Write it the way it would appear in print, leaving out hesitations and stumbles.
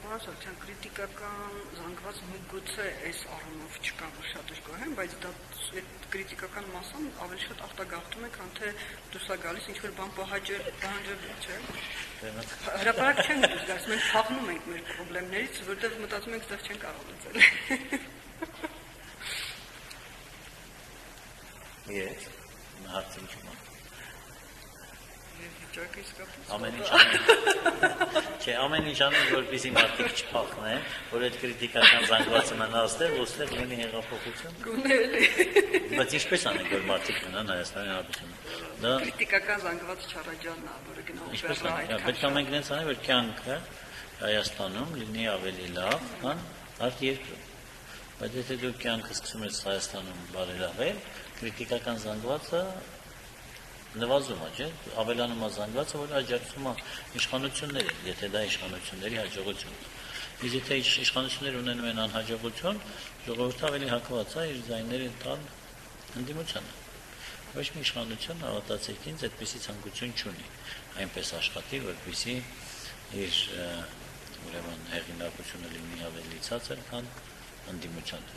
Պարոն Սարգսյան, քրիտիկական զանգված միգուցե այս առումով չկա, որ շատ էր գոհեմ, բայց դա այդ քրիտիկական մասան ավելի շատ արտագաղթում է, քան թե դուրս է գալիս ինչ-որ բան պահանջել, չէ՞։ Հրապարակ չեն դուրս գալիս, մենք փախնում ենք մեր խնդիրներից, որտեղ մտածում ենք, այդտեղ չեն կարող լուծել։ Yes, հարցին չունեմ։ Վիճակը իսկապես Ամեն ինչ անում։ Չէ, ամեն ինչ անում, որպեսզի մարդիկ չփախնեն, որ այդ քրիտիկական զանգվածը մնա այստեղ, ոստեղ լինի հեղափոխություն։ գոնել։ Բայց ինչպես անենք, որ մարդիկ մնան Հայաստանի Հանրապետությունում։ Դա Քրիտիկական զանգված Չարաջանն է, որը գնալ ինչպես բեռը անենք, պետք է մենք նենց անենք, որ կյանքը Հայաստանում լինի ավելի լավ, քան արդ երկրում։ Բայց եթե դու կյանքը սկսում ես Հայաստանում բարելավել, քրիտիկական զանգվածը նվազում է, չէ՞, ավելանում է զանգվածը, որ աջակցում է իշխանություններին, եթե դա իշխանությունների հաջողություն է։ Իսկ եթե իշխանությունները ունենում են անհաջողություն, ժողովուրդը ավելի հակված է իր ձայները տալ ընդդիմությանը։ Ոչ մի իշխանություն հավատացեք ինձ, այդպիսի ցանկություն չունի, այնպես աշխատի, որպեսզի իր ուրեմն հեղինակությունը լինի ավելի ցածր, քան ընդդիմության